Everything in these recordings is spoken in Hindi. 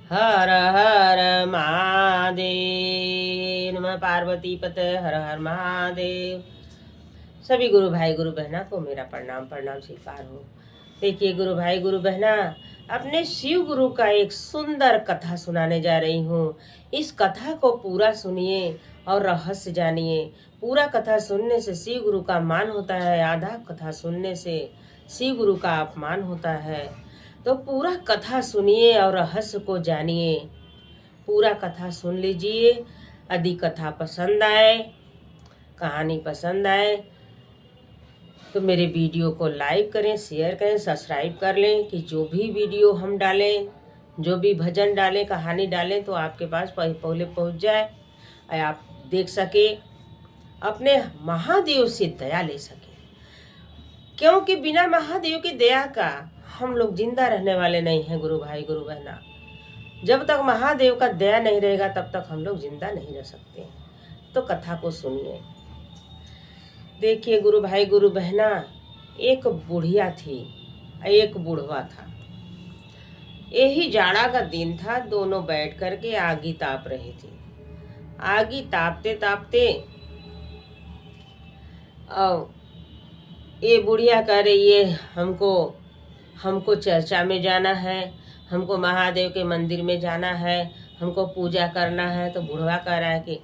हर हर महादेव। नमः पार्वती पत हर हर महादेव। सभी गुरु भाई गुरु बहना को मेरा प्रणाम प्रणाम स्वीकार हो। देखिए गुरु भाई गुरु बहना, अपने शिव गुरु का एक सुंदर कथा सुनाने जा रही हूँ। इस कथा को पूरा सुनिए और रहस्य जानिए। पूरा कथा सुनने से शिव गुरु का मान होता है, आधा कथा सुनने से शिव गुरु का अपमान होता है। तो पूरा कथा सुनिए और रहस्य को जानिए। पूरा कथा सुन लीजिए। यदि कथा पसंद आए, कहानी पसंद आए तो मेरे वीडियो को लाइक करें, शेयर करें, सब्सक्राइब कर लें कि जो भी वीडियो हम डालें, जो भी भजन डालें, कहानी डालें तो आपके पास पहले पहुंच जाए और आप देख सके, अपने महादेव से दया ले सके। क्योंकि बिना महादेव की दया का हम लोग जिंदा रहने वाले नहीं हैं गुरु भाई गुरु बहना। जब तक महादेव का दया नहीं रहेगा तब तक हम लोग जिंदा नहीं रह सकते हैं। तो कथा को सुनिए। देखिए गुरु भाई गुरु बहना, एक बुढ़िया थी, एक बुढ़वा था। यही जाड़ा का दिन था। दोनों बैठ करके आगी ताप रहे थे। आगी तापते तापते ये बुढ़िया कह रही है, हमको चर्चा में जाना है, हमको महादेव के मंदिर में जाना है, हमको पूजा करना है। तो बुढ़वा कह रहा है कि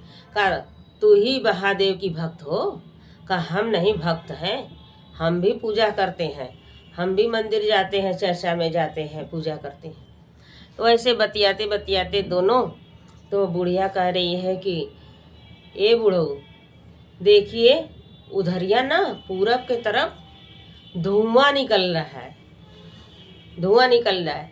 तू ही महादेव की भक्त हो? का हम नहीं भक्त हैं? हम भी पूजा करते हैं, हम भी मंदिर जाते हैं, चर्चा में जाते हैं, पूजा करते हैं। तो ऐसे बतियाते बतियाते दोनों, तो बुढ़िया कह रही है कि ए बूढ़ो, देखिए उधरिया ना पूरब के तरफ धुआं निकल रहा है, धुआं निकल रहा है।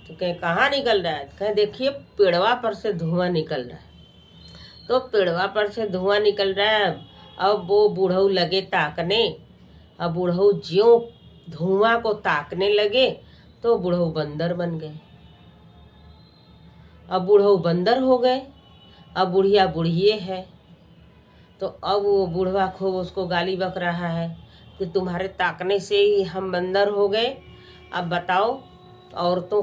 तो कहे कहाँ निकल रहा है? कहे देखिए पेड़वा पर से धुआं निकल रहा है। तो पेड़वा पर से धुआं निकल रहा है। अब वो बूढ़ऊ लगे ताकने। अब बूढ़ऊ ज्यों धुआं को ताकने लगे तो बूढ़ऊ बंदर बन गए। अब बूढ़ऊ बंदर हो गए। अब बुढ़िया बुढ़िए है। तो अब वो बूढ़वा खूब उसको गाली बक रहा है कि तुम्हारे ताकने से ही हम बंदर हो गए। अब बताओ, औरतों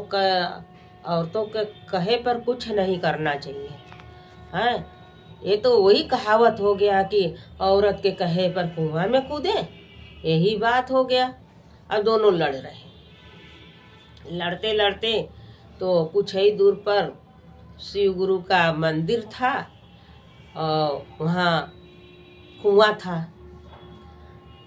के कहे पर कुछ नहीं करना चाहिए। हैं, ये तो वही कहावत हो गया कि औरत के कहे पर कुआं में कूदे। यही बात हो गया। अब दोनों लड़ रहे। लड़ते लड़ते तो कुछ ही दूर पर शिव गुरु का मंदिर था और वहाँ कुआं था।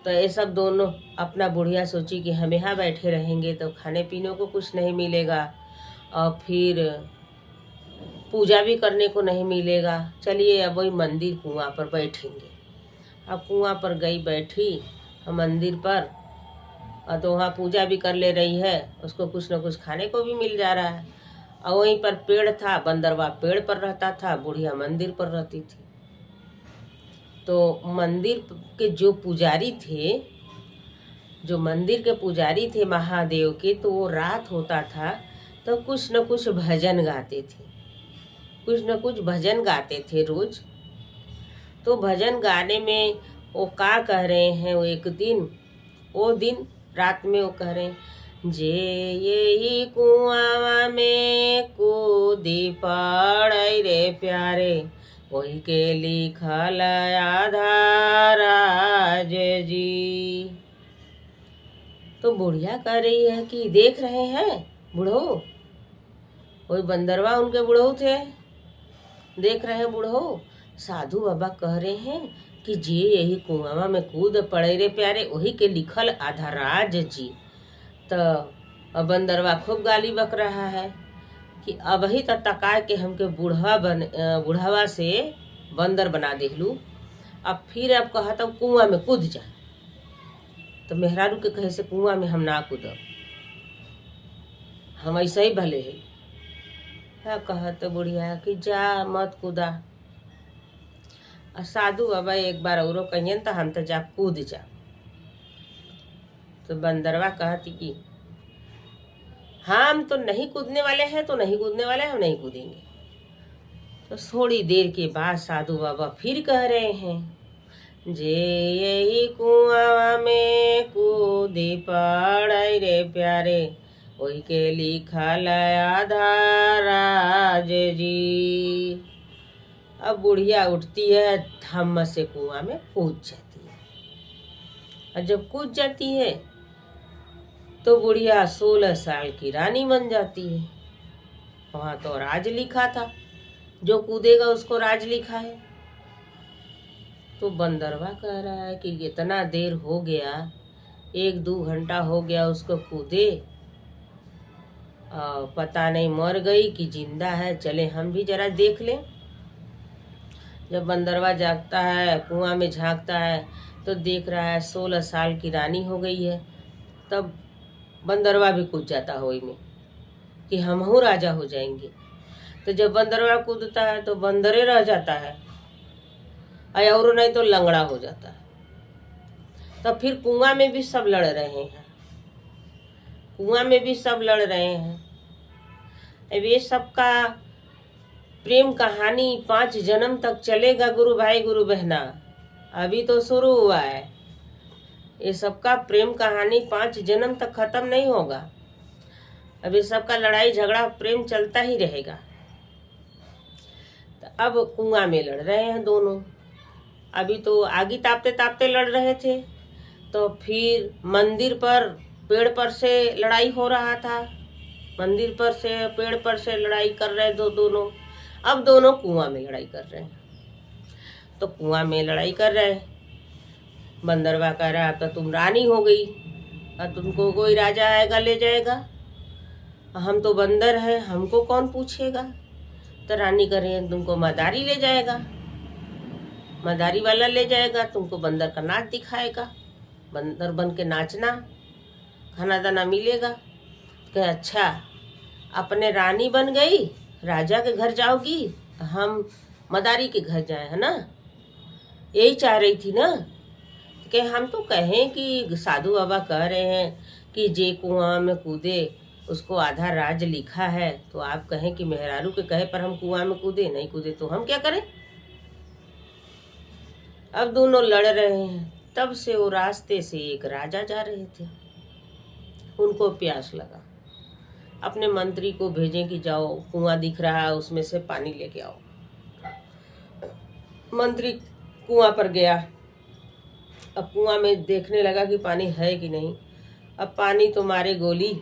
तो ये सब दोनों अपना बुढ़िया सोची कि हम यहाँ बैठे रहेंगे तो खाने पीने को कुछ नहीं मिलेगा और फिर पूजा भी करने को नहीं मिलेगा। चलिए अब वही मंदिर कुआं पर बैठेंगे। अब कुआं पर गई बैठी मंदिर पर, और तो वहाँ पूजा भी कर ले रही है, उसको कुछ न कुछ खाने को भी मिल जा रहा है। और वहीं पर पेड़ था, बंदरवा पेड़ पर रहता था, बुढ़िया मंदिर पर रहती थी। तो मंदिर के जो पुजारी थे, जो मंदिर के पुजारी थे महादेव के, तो वो रात होता था तो कुछ न कुछ भजन गाते थे, कुछ न कुछ भजन गाते थे रोज। तो भजन गाने में वो क्या कह रहे हैं, वो दिन रात में वो कह रहे हैं, जे यही कुआं में कूदी पड़ै रे प्यारे, वही के लिखल आधार आज जी। तो बुढ़िया कह रही है कि देख रहे हैं बूढ़ो, वही बंदरवा उनके बूढ़ो थे, देख रहे हैं बूढ़ो, साधु बाबा कह रहे हैं कि जे यही कुआं में कूद पड़े रे प्यारे, वही के लिखल आधाराज जी। तो बंदरवा खूब गाली बक रहा है कि अब ही तका के हमके बुढ़वा से बंदर बना देलू। अब फिर अब कहा तो कुआं में कूद जा। तो मेहरारू के कहे से कुआं में हम ना कूदब, हम ऐसे ही भले है। क्या कहा तो बुढ़िया कि जा मत कूदा। और साधु बाबा एक बार औरो कहियन तो हम तो जा कूद जा। तो बंदरवा कहती कि हम तो नहीं कूदने वाले हैं, तो नहीं कूदने वाले, हम नहीं कूदेंगे। तो थोड़ी देर के बाद साधु बाबा फिर कह रहे हैं, जे यही कुआं में कूदी पड़ै रे प्यारे, वही के लिखल आधार राज जी। अब बुढ़िया उठती है, धम्म से कुआं में कूद जाती है। और जब कूद जाती है तो बुढ़िया 16 साल की रानी बन जाती है। वहां तो राज लिखा था, जो कूदेगा उसको राज लिखा है। तो बंदरवा कह रहा है कि इतना देर हो गया, 1-2 घंटा हो गया उसको कूदे, पता नहीं मर गई कि जिंदा है, चले हम भी जरा देख लें। जब बंदरवा जागता है, कुआं में झांकता है तो देख रहा है 16 साल की रानी हो गई है। तब बंदरवा भी कूद जाता होई में कि हमहू राजा हो जाएंगे। तो जब बंदरवा कूदता है तो बंदरे रह जाता है, और नहीं तो लंगड़ा हो जाता है। तब फिर कुआं में भी सब लड़ रहे हैं, कुआं में भी सब लड़ रहे हैं। अब ये सबका प्रेम कहानी 5 जन्म तक चलेगा गुरु भाई गुरु बहना, अभी तो शुरू हुआ है। ये सबका प्रेम कहानी 5 जन्म तक खत्म नहीं होगा। अभी सबका लड़ाई झगड़ा प्रेम चलता ही रहेगा। तो अब कुआं में लड़ रहे हैं दोनों। अभी तो आगी तापते तापते लड़ रहे थे, तो फिर मंदिर पर पेड़ पर से लड़ाई हो रहा था। मंदिर पर से पेड़ पर से लड़ाई कर रहे दोनों। अब दोनों कुआं में लड़ाई कर रहे हैं। तो कुआं में लड़ाई कर रहे हैं। बंदरवा कह रहा है अब तो तुम रानी हो गई, अब तुमको कोई राजा आएगा ले जाएगा, हम तो बंदर हैं, हमको कौन पूछेगा। तो रानी कह रही है तुमको मदारी ले जाएगा, मदारी वाला ले जाएगा, तुमको बंदर का नाच दिखाएगा, बंदर बन के नाचना, खाना दाना मिलेगा। कहे अच्छा, अपने रानी बन गई, राजा के घर जाओगी, हम मदारी के घर जाए, है ना, यही चाह रही थी ना। कि हम तो कहें कि साधु बाबा कह रहे हैं कि जे कुआं में कूदे उसको आधा राज लिखा है, तो आप कहें कि मेहरारू के कहे पर हम कुआं में कूदे, नहीं कूदे तो हम क्या करें। अब दोनों लड़ रहे हैं। तब से वो रास्ते से एक राजा जा रहे थे, उनको प्यास लगा, अपने मंत्री को भेजें कि जाओ कुआं दिख रहा है उसमें से पानी लेके आओ। मंत्री कुआं पर गया। अब कुआं में देखने लगा कि पानी है कि नहीं। अब पानी तो मारे गोली,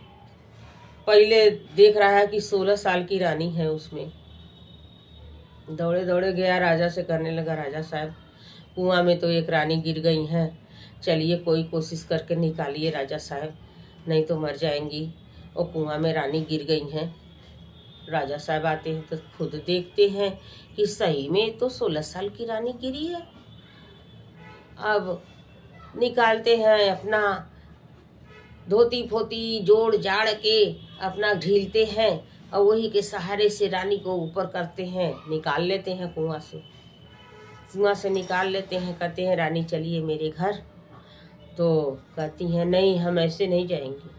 पहले देख रहा है कि 16 साल की रानी है उसमें। दौड़े दौड़े गया, राजा से करने लगा, राजा साहब कुआं में तो एक रानी गिर गई हैं, चलिए कोई कोशिश करके निकालिए राजा साहब, नहीं तो मर जाएंगी, और कुआं में रानी गिर गई हैं। राजा साहब आते हैं तो खुद देखते हैं कि सही में तो 16 साल की रानी गिरी है। अब निकालते हैं, अपना धोती फोती जोड़ जाड़ के अपना ढीलते हैं, और वही के सहारे से रानी को ऊपर करते हैं, निकाल लेते हैं कुआं से। कुआं से निकाल लेते हैं, कहते हैं रानी चलिए मेरे घर। तो कहती हैं नहीं, हम ऐसे नहीं जाएंगे,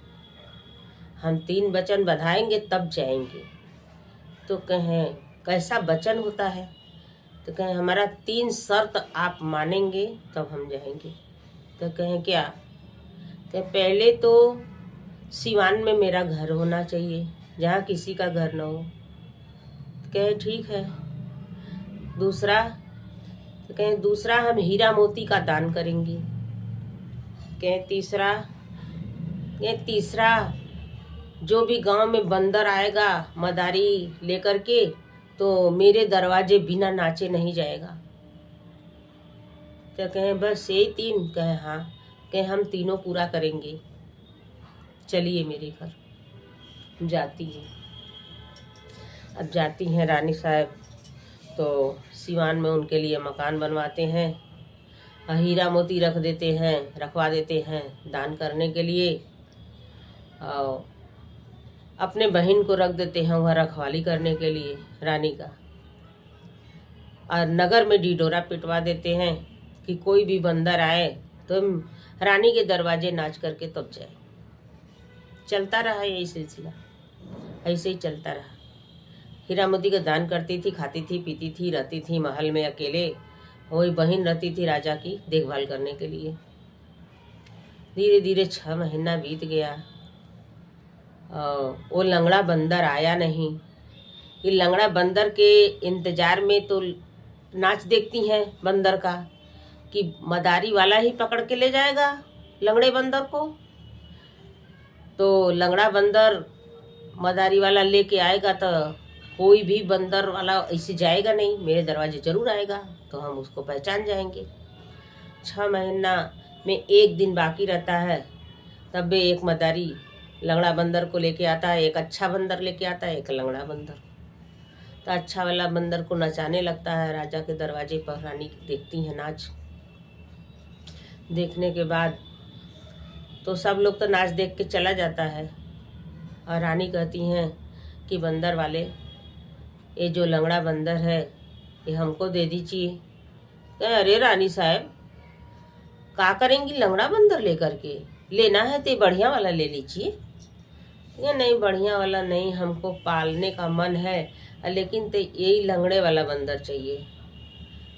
हम 3 वचन बधाएंगे तब जाएंगे। तो कहें कैसा वचन होता है। तो कहें हमारा 3 शर्त आप मानेंगे तब हम जाएंगे। तो कहें क्या। कहें पहले तो सिवान में मेरा घर होना चाहिए, जहाँ किसी का घर न हो। कहें ठीक है। दूसरा, तो कहें दूसरा हम हीरा मोती का दान करेंगे। कहें तीसरा जो भी गांव में बंदर आएगा मदारी लेकर के, तो मेरे दरवाजे बिना नाचे नहीं जाएगा। तो कहें बस यही 3। कहें हाँ। कहें हम तीनों पूरा करेंगे, चलिए मेरे घर। जाती है। अब जाती हैं रानी साहब, तो सिवान में उनके लिए मकान बनवाते हैं, हीरा मोती रख देते हैं, रखवा देते हैं दान करने के लिए, और अपने बहन को रख देते हैं वहाँ रखवाली करने के लिए रानी का। और नगर में ढिढोरा पिटवा देते हैं कि कोई भी बंदर आए तो रानी के दरवाजे नाच करके तब जाए। चलता रहा यही सिलसिला, ऐसे ही चलता रहा। हीरा मोती का दान करती थी, खाती थी, पीती थी, रहती थी महल में अकेले। वही बहन रहती थी राजा की देखभाल करने के लिए। धीरे धीरे 6 महीना बीत गया। वो लंगड़ा बंदर आया नहीं। ये लंगड़ा बंदर के इंतजार में तो नाच देखती हैं बंदर का कि मदारी वाला ही पकड़ के ले जाएगा लंगड़े बंदर को। तो लंगड़ा बंदर मदारी वाला लेके आएगा तो कोई भी बंदर वाला ऐसे जाएगा नहीं, मेरे दरवाजे जरूर आएगा, तो हम उसको पहचान जाएंगे। 6 महीना में 1 दिन बाकी रहता है, तब भी एक मदारी लंगड़ा बंदर को लेके आता है। एक अच्छा बंदर लेके आता है, एक लंगड़ा बंदर। तो अच्छा वाला बंदर को नचाने लगता है। राजा के दरवाजे पर रानी देखती है नाच। देखने के बाद तो सब लोग तो नाच देख के चला जाता है, और रानी कहती हैं कि बंदर वाले, ये जो लंगड़ा बंदर है ये हमको दे दीजिए। कहे अरे रानी साहब, का करेंगी लंगड़ा बंदर लेकर के? लेना है तो बढ़िया वाला ले लीजिए। ये नहीं, बढ़िया वाला नहीं, हमको पालने का मन है, लेकिन तो यही लंगड़े वाला बंदर चाहिए।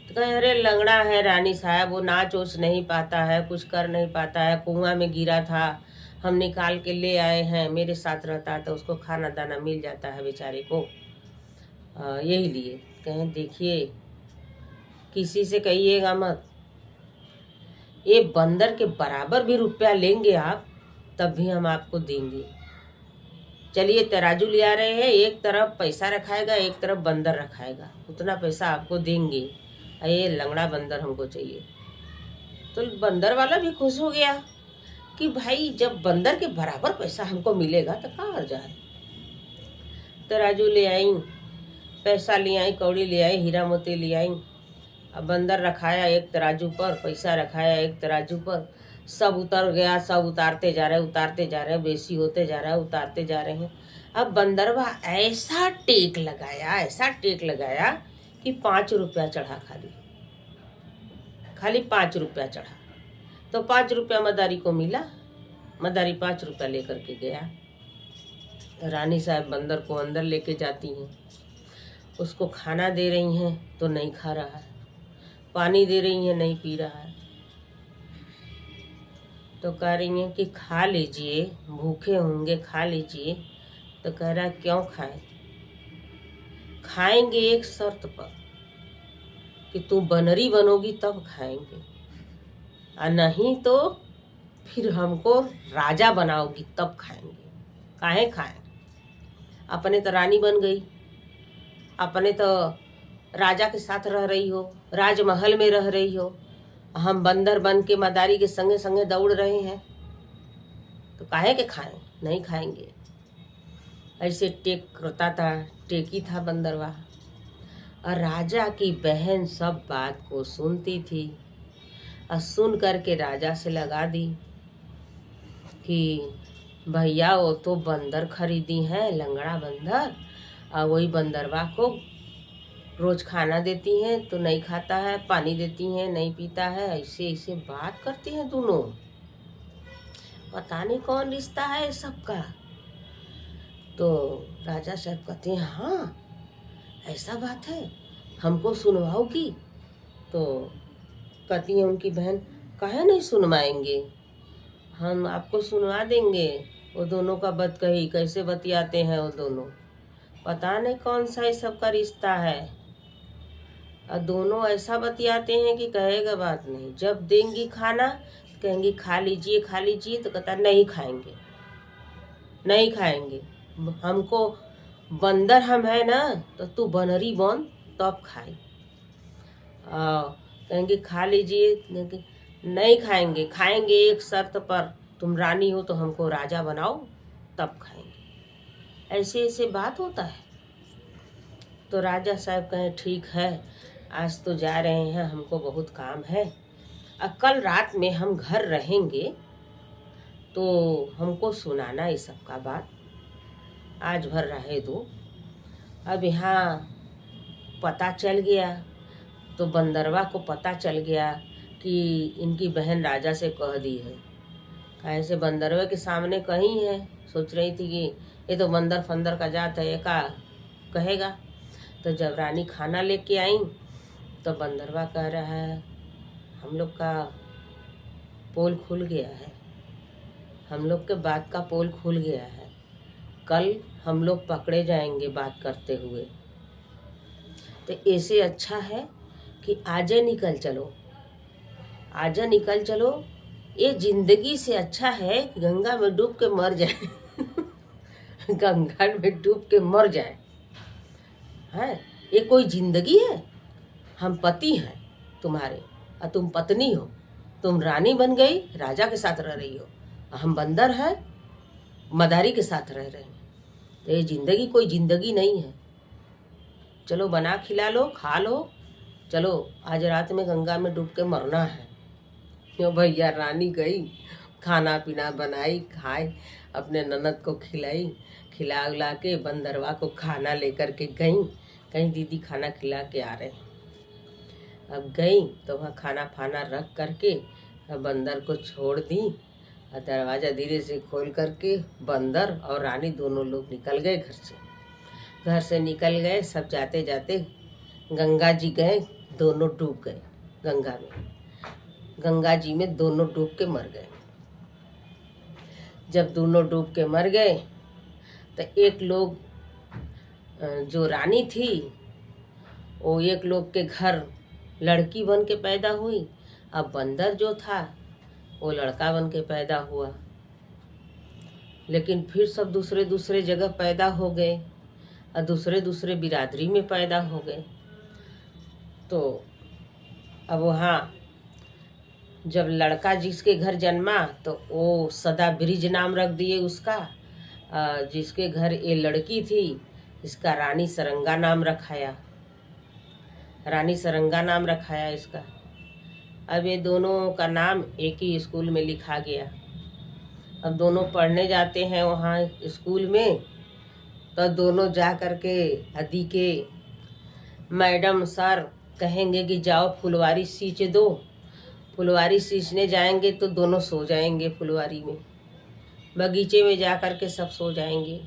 तो कहे अरे लंगड़ा है रानी साहब, वो नाच वोच नहीं पाता है, कुछ कर नहीं पाता है, कुआं में गिरा था, हम निकाल के ले आए हैं, मेरे साथ रहता है तो उसको खाना दाना मिल जाता है बेचारे को, यही लिए। कहें देखिए, किसी से कहिएगा मत, ये बंदर के बराबर भी रुपया लेंगे आप तब भी हम आपको देंगे। चलिए तराजू ले आ रहे हैं, एक तरफ पैसा रखाएगा, एक तरफ बंदर रखाएगा, उतना पैसा आपको देंगे। ये लंगड़ा बंदर हमको चाहिए। तो बंदर वाला भी खुश हो गया कि भाई जब बंदर के बराबर पैसा हमको मिलेगा तो कहाँ जाए। तराजू ले आई, पैसा ले आई, कौड़ी ले आई, हीरा मोती ले आई। अब बंदर रखाया एक तराजू पर, पैसा रखाया एक तराजू पर, सब उतर गया, सब उतारते जा रहे, बेसी होते जा रहा है, उतारते जा रहे हैं। अब बंदरवा ऐसा टेक लगाया कि 5 रुपया चढ़ा, खाली 5 रुपया चढ़ा। तो 5 रुपया मदारी को मिला, मदारी 5 रुपया लेकर के गया। रानी साहब बंदर को अंदर लेके जाती हैं, उसको खाना दे रही हैं तो नहीं खा रहा है, पानी दे रही हैं नहीं पी रहा है। तो कह रही हैं कि खा लीजिए, भूखे होंगे खा लीजिए। तो कह रहा है क्यों खाएं? खाएंगे एक शर्त पर, कि तू बनरी बनोगी तब खाएंगे, और नहीं तो फिर हमको राजा बनाओगी तब खाएंगे। काहे खाएं? अपने तो रानी बन गई, अपने तो राजा के साथ रह रही हो, राजमहल में रह रही हो, हम बंदर बन के मदारी के संगे संगे दौड़ रहे हैं, तो काहे के खाएं? नहीं खाएंगे। ऐसे टेक करता था, टेकी था बंदरवा। और राजा की बहन सब बात को सुनती थी, और सुन करके राजा से लगा दी कि भैया वो तो बंदर खरीदी हैं, लंगड़ा बंदर, और वही बंदरवा को रोज खाना देती हैं तो नहीं खाता है, पानी देती हैं नहीं पीता है, ऐसे ऐसे बात करती हैं दोनों। पता नहीं कौन रिश्ता है सबका। तो राजा साहब कहते हैं हाँ ऐसा बात है, हमको सुनवाओगी? तो कहती है उनकी बहन, काहे नहीं सुनवाएंगे, हम आपको सुनवा देंगे। वो दोनों का बतकही कैसे बतियाते हैं वो दोनों, पता नहीं कौन सा इस सबका रिश्ता है। और दोनों ऐसा बतियाते हैं कि कहेगा बात नहीं। जब देंगी खाना कहेंगी खा लीजिए खा लीजिए, तो कहता नहीं खाएंगे, नहीं खाएंगे, हमको बंदर हम है ना, तो तू बनरी बन तब खाए। कहेंगे खा लीजिए, नहीं खाएंगे, खाएंगे एक शर्त पर, तुम रानी हो तो हमको राजा बनाओ तब खाएंगे। ऐसे ऐसे बात होता है। तो राजा साहब कहें ठीक है, आज तो जा रहे हैं, हमको बहुत काम है, और कल रात में हम घर रहेंगे तो हमको सुनाना इस सब का बात, आज भर रहे दो। अब यहाँ पता चल गया, तो बंदरवा को पता चल गया कि इनकी बहन राजा से कह दी है। ऐसे बंदरवा के सामने कही है, सोच रही थी कि ये तो बंदर फंदर का जात है, ये का कहेगा। तो जब रानी खाना लेके आई तो बंदरवा कह रहा है हम लोग का पोल खुल गया है, हम लोग के बात का पोल खुल गया है, कल हम लोग पकड़े जाएंगे बात करते हुए। तो ऐसे अच्छा है कि आजा निकल चलो, आजा निकल चलो। ये जिंदगी से अच्छा है कि गंगा में डूब के मर जाए गंगा में डूब के मर जाए। है ये कोई जिंदगी है? हम पति हैं तुम्हारे और तुम पत्नी हो। तुम रानी बन गई, राजा के साथ रह रही हो, हम बंदर हैं, मदारी के साथ रह रहे हैं। तो ये जिंदगी कोई जिंदगी नहीं है। चलो बना खिला लो, खा लो, चलो आज रात में गंगा में डूब के मरना है। क्यों भैया, रानी गई, खाना पीना बनाई, खाए, अपने ननद को खिलाई, खिला उला के बंदरवा को खाना लेकर के गई। कहीं दीदी खाना खिला के आ रहे हैं। अब गई तो वहाँ खाना फाना रख करके बंदर को छोड़ दी और दरवाज़ा धीरे से खोल करके बंदर और रानी दोनों लोग निकल गए घर से निकल गए। सब जाते जाते गंगा जी गए, दोनों डूब गए गंगा में। गंगा जी में दोनों डूब के मर गए। जब दोनों डूब के मर गए तो एक लोग, जो रानी थी वो एक लोग के घर लड़की बन के पैदा हुई। अब बंदर जो था वो लड़का बन के पैदा हुआ। लेकिन फिर सब दूसरे दूसरे जगह पैदा हो गए और दूसरे दूसरे बिरादरी में पैदा हो गए। तो अब वहाँ जब लड़का जिसके घर जन्मा तो वो सदा ब्रिज नाम रख दिए उसका। जिसके घर ये लड़की थी इसका रानी सरंगा नाम रखाया, रानी सरंगा नाम रखाया इसका। अब ये दोनों का नाम एक ही स्कूल में लिखा गया। अब दोनों पढ़ने जाते हैं वहाँ स्कूल में। तो दोनों जा कर के अदी के मैडम सर कहेंगे कि जाओ फुलवारी सींच दो। फुलवारी सींचने जाएंगे तो दोनों सो जाएंगे फुलवारी में, बगीचे में जा कर के सब सो जाएंगे।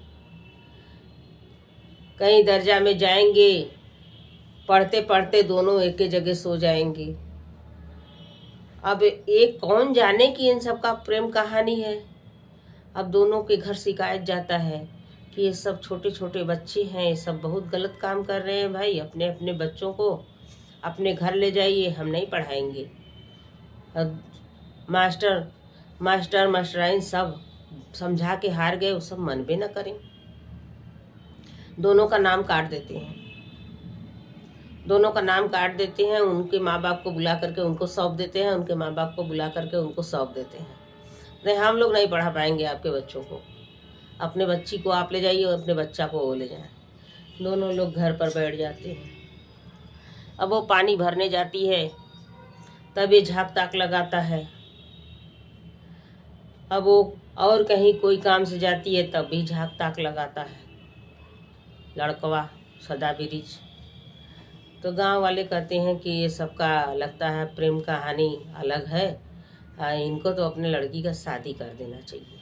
कहीं दर्जा में जाएंगे, पढ़ते पढ़ते दोनों एक ही जगह सो जाएंगे। अब एक कौन जाने कि इन सब का प्रेम कहानी है। अब दोनों के घर शिकायत जाता है कि ये सब छोटे छोटे बच्चे हैं, ये सब बहुत गलत काम कर रहे हैं भाई, अपने अपने बच्चों को अपने घर ले जाइए, हम नहीं पढ़ाएंगे। मास्टर मास्टराइन सब समझा के हार गए, वो सब मन भी न करें। दोनों का नाम काट देते हैं, दोनों का नाम काट देते हैं। उनके माँ बाप को बुला करके उनको सौंप देते हैं, उनके माँ बाप को बुला करके उनको सौंप देते हैं। नहीं, हम लोग नहीं पढ़ा पाएंगे आपके बच्चों को, अपने बच्ची को आप ले जाइए और अपने बच्चा को वो ले जाए। दोनों लोग घर पर बैठ जाते हैं। अब वो पानी भरने जाती है तब ये झाँक ताक लगाता है। अब वो और कहीं कोई काम से जाती है तब भी झाँक ताक लगाता है लड़कवा सदा बिरिज। तो गांव वाले कहते हैं कि ये सबका लगता है प्रेम कहानी अलग है, इनको तो अपने लड़की का शादी कर देना चाहिए।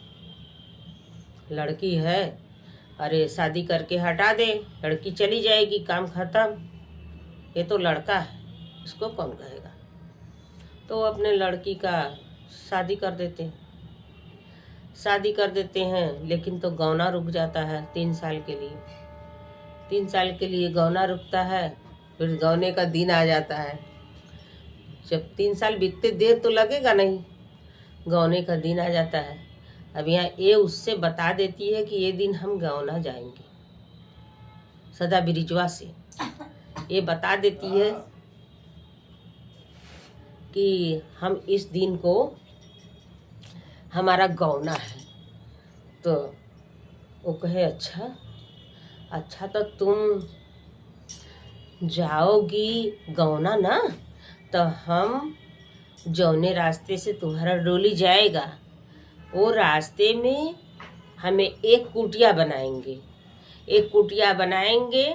लड़की है, अरे शादी करके हटा दे, लड़की चली जाएगी, काम खत्म। ये तो लड़का है, इसको कौन कहेगा। तो अपने लड़की का शादी कर देते हैं, शादी कर देते हैं। लेकिन तो गौना रुक जाता है 3 साल के लिए। 3 साल के लिए गौना रुकता है, फिर गौने का दिन आ जाता है। जब 3 साल बीतते देर तो लगेगा नहीं, गौने का दिन आ जाता है। अब यहाँ ये उससे बता देती है कि ये दिन हम गौना जाएंगे, सदा बिरिजवा से ये बता देती है कि हम इस दिन को हमारा गौना है। तो वो कहे अच्छा तो तुम जाओगी गौना ना, तो हम जौने रास्ते से तुम्हारा डोली जाएगा वो रास्ते में हमें एक कुटिया बनाएंगे, एक कुटिया बनाएंगे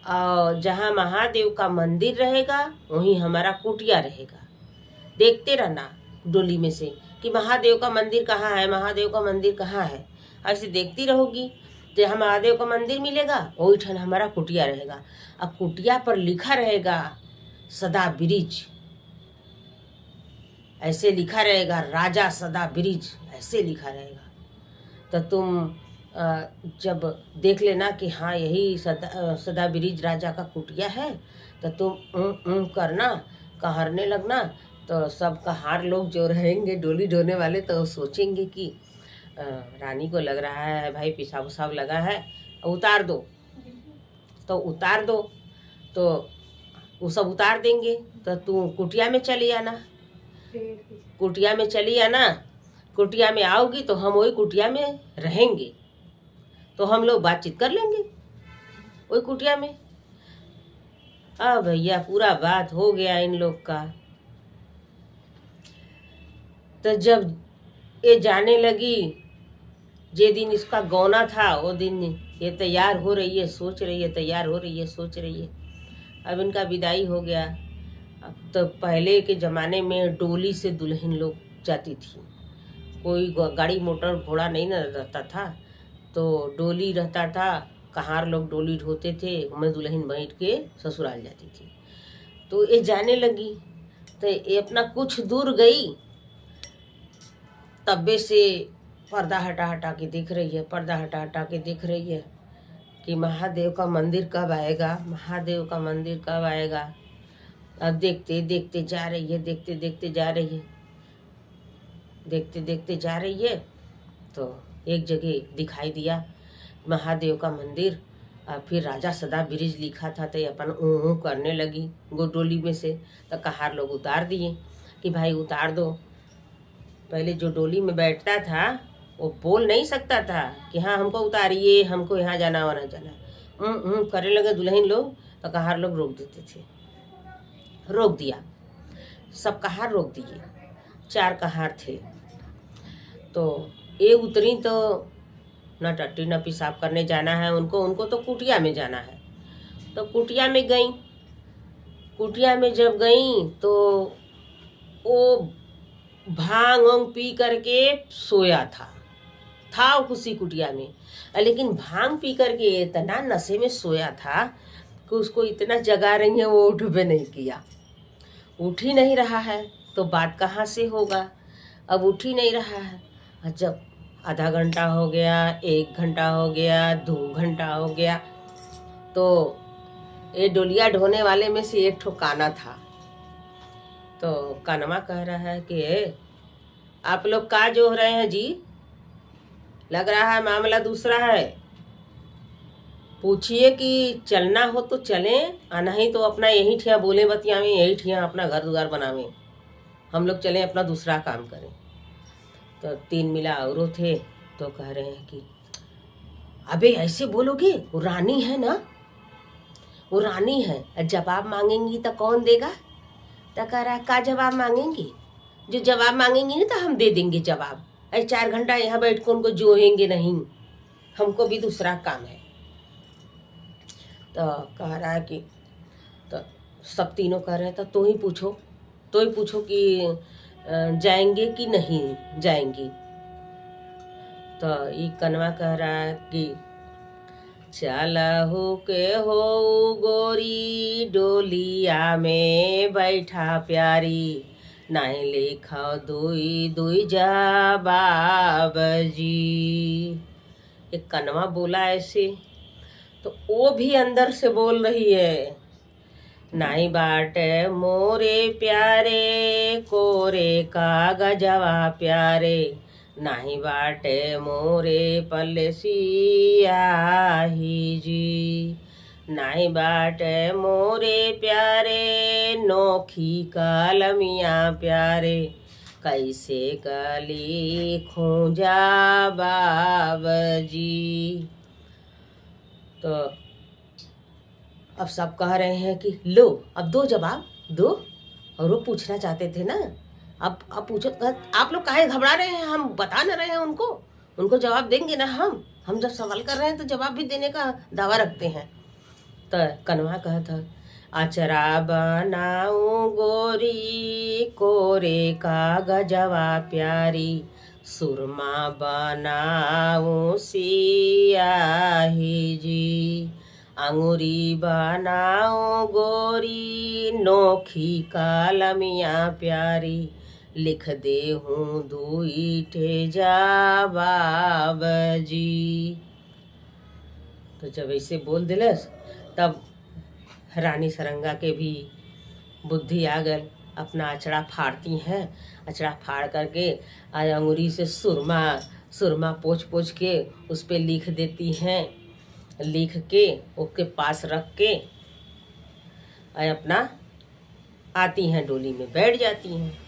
और जहाँ महादेव का मंदिर रहेगा वहीं हमारा कुटिया रहेगा। देखते रहना डोली में से कि महादेव का मंदिर कहाँ है, महादेव का मंदिर कहाँ है। ऐसे देखती रहोगी तो जहाँ महादेव का मंदिर मिलेगा वही ठन हमारा कुटिया रहेगा। अब कुटिया पर लिखा रहेगा सदा बिरिज, ऐसे लिखा रहेगा, राजा सदा बिरिज ऐसे लिखा रहेगा। तो तुम जब देख लेना कि हाँ यही सदा ब्रिज राजा का कुटिया है, तो तुम करना, कहारने लगना। तो सब कहार लोग जो रहेंगे डोली ढोने वाले, तो सोचेंगे कि रानी को लग रहा है भाई पेशाब उसाब लगा है, उतार दो। तो उतार दो, तो वो सब उतार देंगे। तो तू कुटिया में चली आना, कुटिया में चली आना। कुटिया में आओगी तो हम वही कुटिया में रहेंगे, तो हम लोग बातचीत कर लेंगे वही कुटिया में। भैया पूरा बात हो गया इन लोग का। तो जब ये जाने लगी, जे दिन इसका गौना था वो दिन ये तैयार हो रही है, सोच रही है, तैयार हो रही है, सोच रही है। अब इनका विदाई हो गया। अब तो पहले के ज़माने में डोली से दुल्हन लोग जाती थी, कोई गाड़ी मोटर घोड़ा नहीं न रहता था, तो डोली रहता था। कहार लोग डोली ढोते थे, मैं दुल्हन बैठ के ससुराल जाती थी। तो ये जाने लगी, तो ये अपना कुछ दूर गई, तब्बे से पर्दा हटा हटा के देख रही है, पर्दा हटा हटा के देख रही है कि महादेव का मंदिर कब आएगा, महादेव का मंदिर कब आएगा। अब देखते देखते जा रही है, देखते देखते जा रही है, देखते देखते जा रही है। तो एक जगह दिखाई दिया महादेव का मंदिर। फिर राजा सदा ब्रिज लिखा था, तो अपन ऊँ करने लगी गोडोली में से। तो कहार लोग उतार दिए कि भाई उतार दो। पहले जो डोली में बैठता था वो बोल नहीं सकता था कि हाँ हमको उतारिए, हमको यहाँ जाना वहाँ जाना, करने लगे दुल्हन लोग। तो कहार लोग रोक देते थे, रोक दिया, सब कहार रोक दिए। 4 कहार थे। तो ये उतरी तो न टट्टी न पेशाब करने जाना है उनको तो कुटिया में जाना है। तो कुटिया में गई। कुटिया में जब गई तो वो भांग वांग पी करके सोया था उसी कुटिया में। लेकिन भांग पी करके इतना नशे में सोया था कि उसको इतना जगा रही है, वो उठ भी नहीं किया, उठ ही नहीं रहा है। तो बात कहाँ से होगा, अब उठ ही नहीं रहा है। जब आधा घंटा हो गया, 1 घंटा हो गया, 2 घंटा हो गया, तो ये डोलिया ढोने वाले में से एक ठो काना था। तो कानमा कह रहा है कि आप लोग का जोह रहे हैं जी, लग रहा है मामला दूसरा है। पूछिए कि चलना हो तो चलें, और नहीं तो अपना यही ठिया बोले बतियावें, यही ठिया अपना घर द्वार बनावें, हम लोग चलें अपना दूसरा काम करें। तो 3 मिला औरों थे, तो कह रहे हैं कि अबे ऐसे बोलोगे, वो रानी है ना, वो रानी है, जवाब मांगेंगी तो कौन देगा। तो कह रहा का जवाब मांगेंगी, जो जवाब मांगेंगी ना तो हम दे देंगे जवाब। 4 घंटा यहाँ बैठ कर उनको जोहेंगे नहीं, हमको भी दूसरा काम है। तो कह रहा है कि तो सब तीनों कह रहे हैं तो ही पूछो, तो ही पूछो कि जाएंगे कि नहीं जाएंगी। तो ये कनवा कह रहा है कि चला हो के हो गोरी डोलिया में बैठा प्यारी, नहीं लिखा दुई दुई जवाब जी। एक कनवा बोला ऐसे, तो वो भी अंदर से बोल रही है, नहीं बाटे मोरे प्यारे कोरे कागजवा प्यारे, नहीं बाटे मोरे पल्ले सियाही जी, नहीं बाटे मोरे प्यारे नोखी कलमिया प्यारे, कैसे कली खूंजा बाबजी। तो अब सब कह रहे हैं कि लो अब दो जवाब दो, और वो पूछना चाहते थे ना, अब पूछो। आप लोग काहे घबरा रहे हैं, हम बता न रहे हैं उनको जवाब देंगे ना। हम जब सवाल कर रहे हैं तो जवाब भी देने का दावा रखते हैं। तो कनवा कहा था, अचरा बनाऊं गोरी कोरे कागजवा प्यारी, सुरमा बनाऊं सियाही जी, अंगूरी बनाओ गोरी नोखी कलमिया प्यारी, लिख दे हूँ धोई ठे जा बाबजी। तो जब ऐसे बोल दिलस तब रानी सरंगा के भी बुद्धि आ गल। अपना अचड़ा फाड़ती हैं, अचड़ा फाड़ करके अंगुरी से सुरमा सुरमा पोंछ पोंछ के उस पर लिख देती हैं। लिख के उसके पास रख के अपना आती हैं, डोली में बैठ जाती हैं।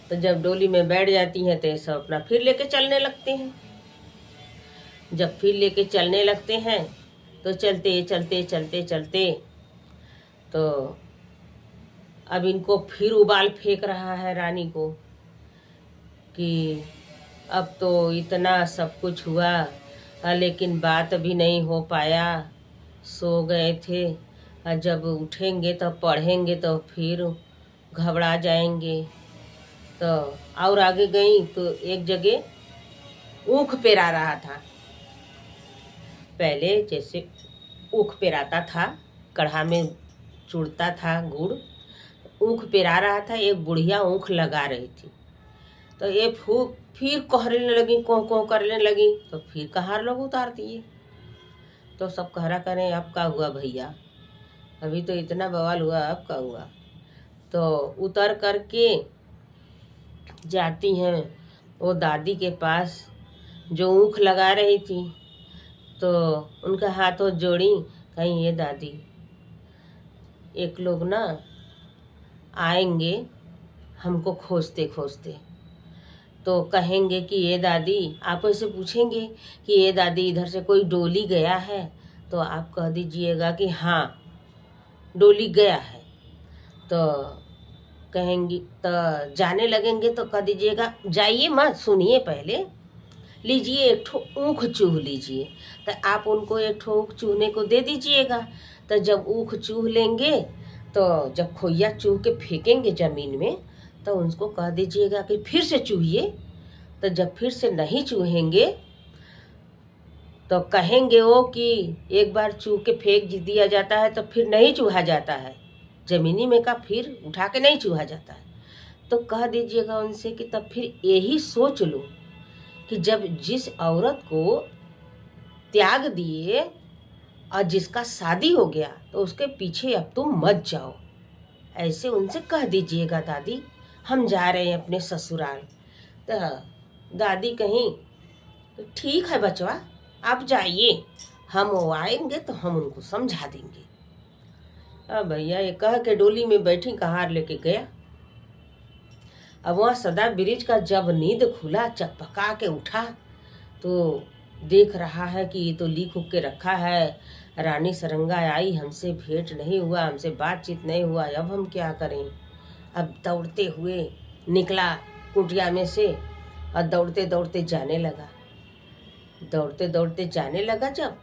तो जब डोली में बैठ जाती हैं तो ये सब अपना फिर लेके चलने लगते हैं। जब फिर लेके चलने लगते हैं तो चलते चलते चलते चलते तो अब इनको फिर उबाल फेंक रहा है रानी को कि अब तो इतना सब कुछ हुआ लेकिन बात भी नहीं हो पाया, सो गए थे। जब उठेंगे तो पढ़ेंगे तो फिर घबरा जाएंगे। तो और आगे गई तो एक जगह ऊख पेरा रहा था। पहले जैसे ऊख पेराता था, कढ़ा में चुड़ता था गुड़, ऊख पेरा रहा था। एक बुढ़िया ऊख लगा रही थी। तो ये फूक फिर कहने लगी, कों कों करने लगी। तो फिर कहार लोग उतार दिए। तो सब कहरा करें अब का हुआ भैया, अभी तो इतना बवाल हुआ, अब का हुआ। तो उतर करके जाती हैं वो दादी के पास जो ऊख लगा रही थी। तो उनका हाथों जोड़ी, कहीं ये दादी एक लोग ना आएंगे हमको खोजते खोजते, तो कहेंगे कि ये दादी, आप ऐसे पूछेंगे कि ये दादी इधर से कोई डोली गया है, तो आप कह दीजिएगा कि हाँ डोली गया है। तो कहेंगी तो जाने लगेंगे तो कह दीजिएगा जाइए मत, सुनिए पहले, लीजिए एक ठो ऊख चूह लीजिए। तो आप उनको एक ठो ऊख चूहने को दे दीजिएगा। तो जब ऊख चूह लेंगे तो जब खोइया चूह के फेंकेंगे ज़मीन में तो उनको कह दीजिएगा कि फिर से चूहिए। तो जब फिर से नहीं चूहेंगे तो कहेंगे वो कि एक बार चूह के फेंक दिया जाता है तो फिर नहीं चूहा जाता है, ज़मीनी में का फिर उठा के नहीं चूहा जाता है। तो कह दीजिएगा उनसे कि तब फिर यही सोच लो कि जब जिस औरत को त्याग दिए और जिसका शादी हो गया तो उसके पीछे अब तुम मत जाओ। ऐसे उनसे कह दीजिएगा दादी, हम जा रहे हैं अपने ससुराल। तो दादी कहीं तो ठीक है बचवा, आप जाइए, हम वो आएंगे तो हम उनको समझा देंगे। अब भैया ये कह के डोली में बैठी कहार लेके गया। अब वहाँ सदा ब्रिज का जब नींद खुला, चकपका के उठा तो देख रहा है कि ये तो लीक उक के रखा है। रानी सरंगा आई, हमसे भेंट नहीं हुआ, हमसे बातचीत नहीं हुआ, अब हम क्या करें। अब दौड़ते हुए निकला कुटिया में से और दौड़ते दौड़ते जाने लगा। दौड़ते दौड़ते जाने लगा जब,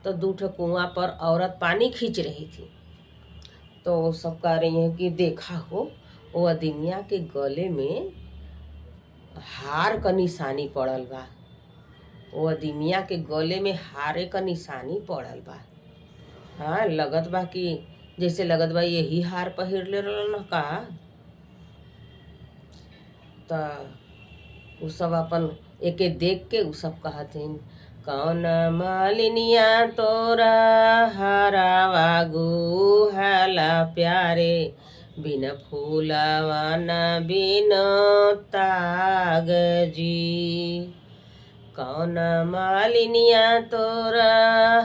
तो दूठो कुआं पर औरत पानी खींच रही थी। तो वो सब कह रही हैं कि देखा हो वो अदमिया के गले में हार का निशानी पड़ल बा, वो अदमिया के गले में हारे का निशानी पड़ल बा। हाँ लगत बा कि जैसे लगत बा यही हार पहिर ले रहल का। तो उ सब अपन एके देख के उ सब कहथिन, कौन मालिनिया तोरा हरावा गुहाला प्यारे, बिन फूलावा न बिन ताग जी। कौन मालिनिया तोरा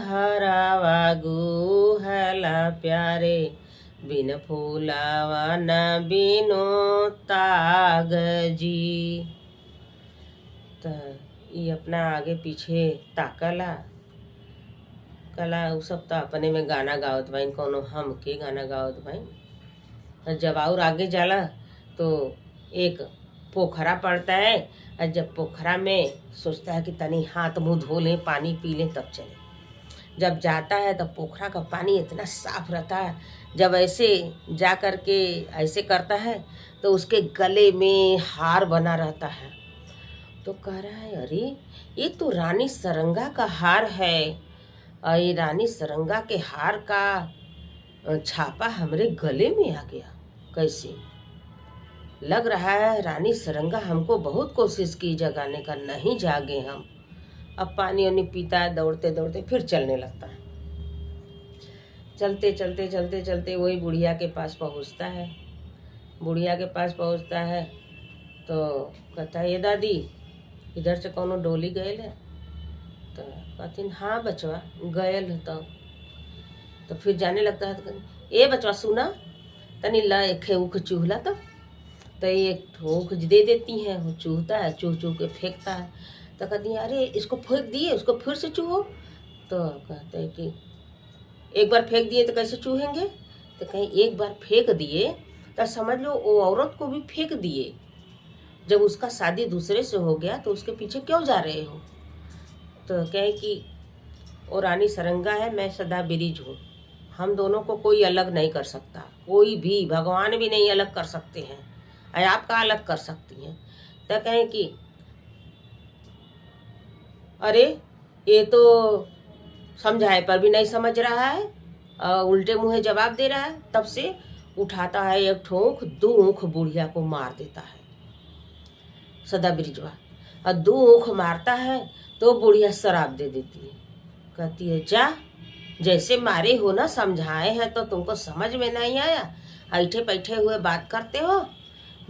हरावा गुहाला प्यारे, बिन फूलावा न बिनो ताग जी। तो ये अपना आगे पीछे ताकला कला उ सब तो अपने में गाना गावत बाइन, कोनो हम के गाना गावत बाइन। तो जब और आगे जाला तो एक पोखरा पड़ता है और जब पोखरा में सोचता है कि तनी हाथ मुँह धो लें, पानी पी लें तब चले। जब जाता है तो पोखरा का पानी इतना साफ रहता है, जब ऐसे जा कर के ऐसे करता है तो उसके गले में हार बना रहता है। तो कह रहा है अरे ये तो रानी सरंगा का हार है, और ये रानी सरंगा के हार का छापा हमरे गले में आ गया कैसे। लग रहा है रानी सरंगा हमको बहुत कोशिश की जगाने का, नहीं जागे हम। अब पानी वानी पीता है, दौड़ते दौड़ते फिर चलने लगता है। चलते चलते चलते चलते वही बुढ़िया के पास पहुंचता है। बुढ़िया के पास पहुंचता है तो कहता है, ये दादी इधर से कौनो डोली गयल है? तो कहती हाँ बचवा गयल है। तो फिर जाने लगता है तो ए बचवा सुना तनी ला एक ऊख चूहला तो एक ठोक दे देती हैं। वो चूहता है, चूह चूह के फेंकता है। तो कहती है अरे इसको फेंक दिए, उसको फिर से चूहो। तो कहते हैं कि एक बार फेंक दिए तो कैसे चूहेंगे? तो कहीं एक बार फेंक दिए तो समझ लो वो औरत को भी फेंक दिए। जब उसका शादी दूसरे से हो गया तो उसके पीछे क्यों जा रहे हो? तो कहे कि वो रानी सरंगा है, मैं सदा बिरिज हूँ, हम दोनों को कोई अलग नहीं कर सकता, कोई भी भगवान भी नहीं अलग कर सकते हैं, आपका अलग कर सकती हैं। तो कहें कि अरे ये तो समझाए पर भी नहीं समझ रहा है, उल्टे मुँह जवाब दे रहा है। तब से उठाता है एक ठोंक, 2 ऊँख बुढ़िया को मार देता है सदा बिरजवा। और 2 ऊँख मारता है तो बुढ़िया शराब दे देती है। कहती है जा, जैसे मारे हो ना, समझाए हैं तो तुमको समझ में नहीं आया, ऐठे पैठे हुए बात करते हो।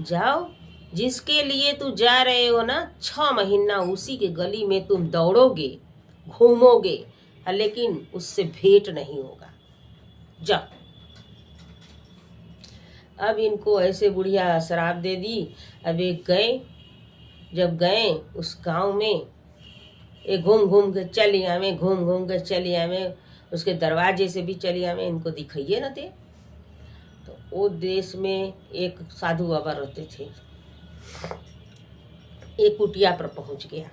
जाओ, जिसके लिए तू जा रहे हो ना, 6 महीना उसी के गली में तुम दौड़ोगे घूमोगे, लेकिन उससे भेंट नहीं होगा। जाओ। अब इनको ऐसे बुढ़िया शराब दे दी। अब एक गए, जब गए उस गांव में, एक घूम घूम के चली आवे, घूम घूम के चली आवे, उसके दरवाजे से भी चली आवे, इनको दिखाइए न दे। तो वो देश में एक साधु बाबा रहते थे। एक कुटिया पर पहुंच गया।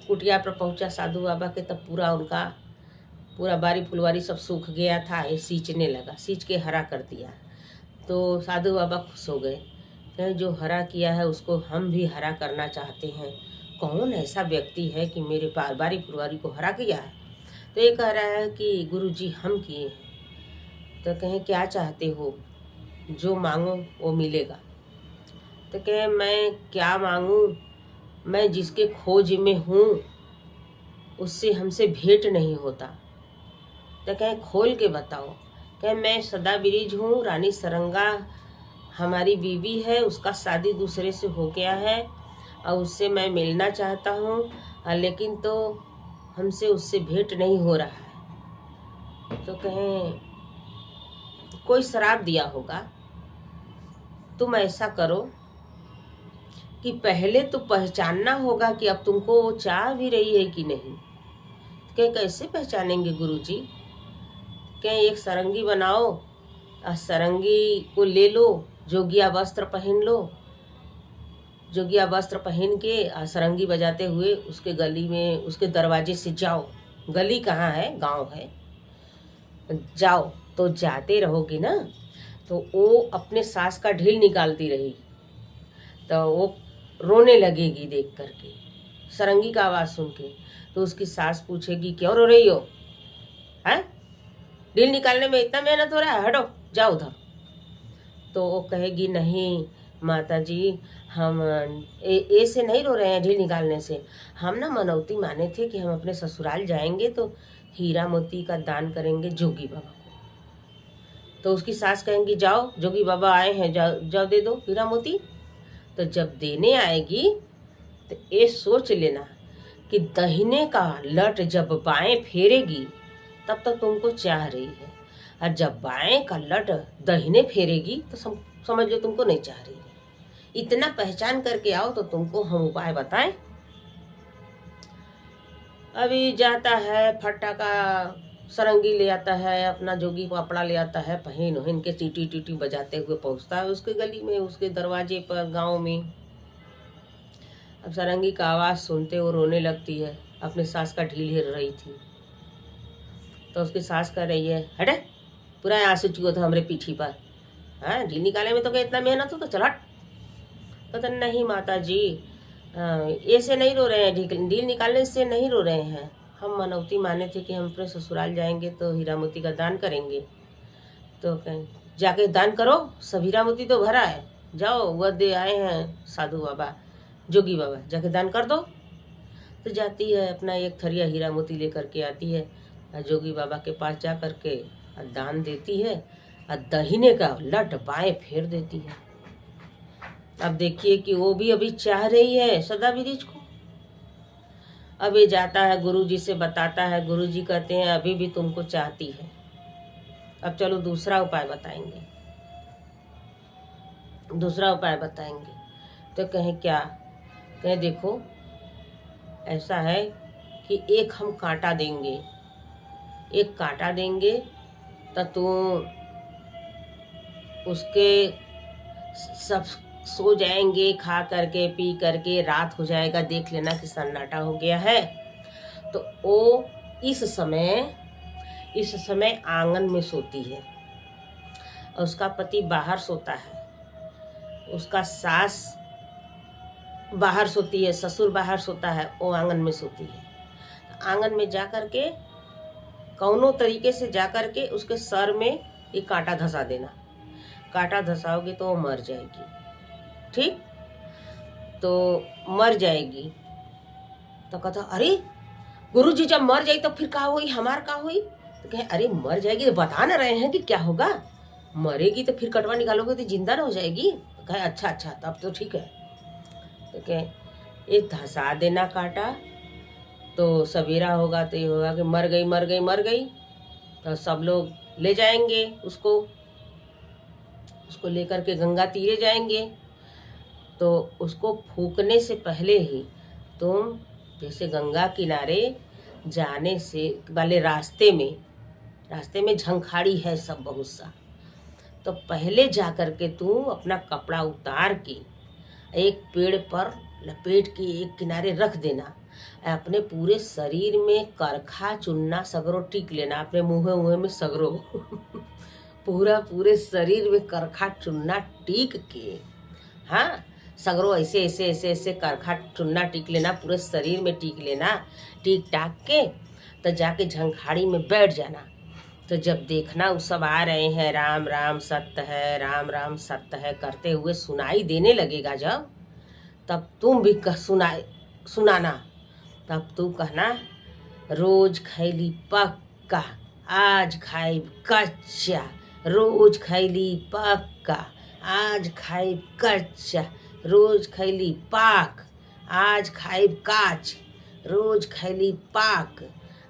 कुटिया पर पहुंचा साधु बाबा के, तब पूरा उनका पूरा बारी फुलवारी सब सूख गया था। ये सींचने लगा, सींच के हरा कर दिया। तो साधु बाबा खुश हो गए, कहे जो हरा किया है उसको हम भी हरा करना चाहते हैं। कौन ऐसा व्यक्ति है कि मेरे बारी फुलवारी को हरा किया है? तो ये कह रहा है कि गुरुजी हम किए हैं। तो कहें क्या चाहते हो? जो मांगो वो मिलेगा। तो कहे मैं क्या मांगूं, मैं जिसके खोज में हूँ उससे हमसे भेंट नहीं होता। तो कहे खोल के बताओ। कहे मैं सदा बिरिज हूँ, रानी सरंगा हमारी बीवी है, उसका शादी दूसरे से हो गया है और उससे मैं मिलना चाहता हूँ, लेकिन तो हमसे उससे भेंट नहीं हो रहा है। तो कहें कोई शराब दिया होगा। तुम ऐसा करो कि पहले तो पहचानना होगा कि अब तुमको वो चाह भी रही है कि नहीं। कहे कैसे पहचानेंगे गुरुजी? कहे एक सरंगी बनाओ और सरंगी को ले लो, जोगिया वस्त्र पहन लो, जोगिया वस्त्र पहन के सरंगी बजाते हुए उसके गली में, उसके दरवाजे से जाओ। गली कहाँ है, गांव है। जाओ तो जाते रहोगी ना तो वो अपने सांस का ढील निकालती रही तो वो रोने लगेगी देख करके, सरंगी का आवाज़ सुन के। तो उसकी सास पूछेगी क्यों रो रही हो, है ढील निकालने में इतना मेहनत हो रहा है, हटो जाओ उधर। तो वो कहेगी नहीं माता जी, हम ऐसे नहीं रो रहे हैं ढील निकालने से, हम ना मनौती माने थे कि हम अपने ससुराल जाएंगे तो हीरा मोती का दान करेंगे जोगी बाबा को। तो उसकी सास कहेंगी जाओ, जोगी बाबा आए हैं, जाओ जाओ दे दो हीरा मोती। तो जब देने आएगी तो ये सोच लेना कि दाहिने का लट जब बाएं फेरेगी तब तक तुमको चाह रही है, और जब बाएं का लट दाहिने फेरेगी तो समझ लो तुमको नहीं चाह रही है। इतना पहचान करके आओ तो तुमको हम उपाय बताएं। अभी जाता है, फट्टा का सरंगी ले आता है, अपना जोगी कपड़ा ले आता है, पहन वहन के चीटी टीटी बजाते हुए पहुंचता है उसके गली में, उसके दरवाजे पर गांव में। अब सरंगी का आवाज़ सुनते वो रोने लगती है, अपने सास का ढील हिल रही थी। तो उसकी सास कह रही है हटे, पूरा आंसू चुको था हमरे पीठी पर, हाँ ढील निकाले में तो क्या इतना मेहनत हो, तो चल हट। कहता नहीं माता जी, ऐसे नहीं रो रहे हैं, ढील निकालने से नहीं रो रहे हैं, हम मनौती माने थे कि हम अपने ससुराल जाएंगे तो हीरा मोती का दान करेंगे। तो कहें जाके दान करो, सब हीरा मोती तो भरा है, जाओ वह दे आए हैं साधु बाबा, जोगी बाबा, जाके दान कर दो। तो जाती है, अपना एक थरिया हीरा मोती लेकर के आती है और जोगी बाबा के पास जा कर के दान देती है और दहीने का लट बाएं फेर देती है। अब देखिए कि वो भी अभी चाह रही है सदा बिरिज को। अब ये जाता है गुरुजी से बताता है, गुरुजी कहते हैं अभी भी तुमको चाहती है। अब चलो दूसरा उपाय बताएंगे, दूसरा उपाय बताएंगे। तो कहें क्या? कहें देखो ऐसा है कि एक हम कांटा देंगे, एक कांटा देंगे तो तुम उसके सब सो जाएंगे, खा करके पी करके, रात हो जाएगा, देख लेना कि सन्नाटा हो गया है। तो वो इस समय आंगन में सोती है और उसका पति बाहर सोता है, उसका सास बाहर सोती है, ससुर बाहर सोता है, वो आंगन में सोती है। आंगन में जा कर के कौनों तरीके से जा कर के उसके सर में ये कांटा धंसा देना। कांटा धंसाओगे तो वो मर जाएगी, ठीक? तो मर जाएगी। तो कहता अरे गुरुजी जब मर जाएगी तो फिर क्या हुई, हमार क्या हुई? तो कहे अरे मर जाएगी तो बता ना रहे हैं कि क्या होगा, मरेगी तो फिर कटवा निकालोगे तो जिंदा ना हो जाएगी। तो कहे अच्छा अच्छा तब तो ठीक है। तो कहे ये धंसा देना कांटा, तो सवेरा होगा तो ये होगा कि मर गई मर गई मर गई। तो सब लोग ले जाएंगे उसको लेकर के गंगा तीरे जाएंगे। तो उसको फूकने से पहले ही तुम जैसे गंगा किनारे जाने से वाले रास्ते में झंखाड़ी है सब बहुत सा, तो पहले जा कर के तुम अपना कपड़ा उतार के एक पेड़ पर लपेट के एक किनारे रख देना। अपने पूरे शरीर में करखा चुनना सगरो टीक लेना, अपने मुँह में सगरो पूरे शरीर में करखा चुनना टीक के, हाँ सगरो ऐसे ऐसे ऐसे ऐसे करखा चुनना टीक लेना, पूरे शरीर में टीक लेना। टीक टाक के तो जाके झंखाड़ी में बैठ जाना। तो जब देखना वो सब आ रहे हैं, राम राम सत्य है, राम राम सत्य है करते हुए सुनाई देने लगेगा जब, तब तुम भी सुनाना। तब तू कहना रोज खैली पक्का, आज खाइब कच्चा, रोज खैली पक्का, आज खाइब कच्चा, रोज खैली पाक, आज खाइब काच, रोज खैली पाक,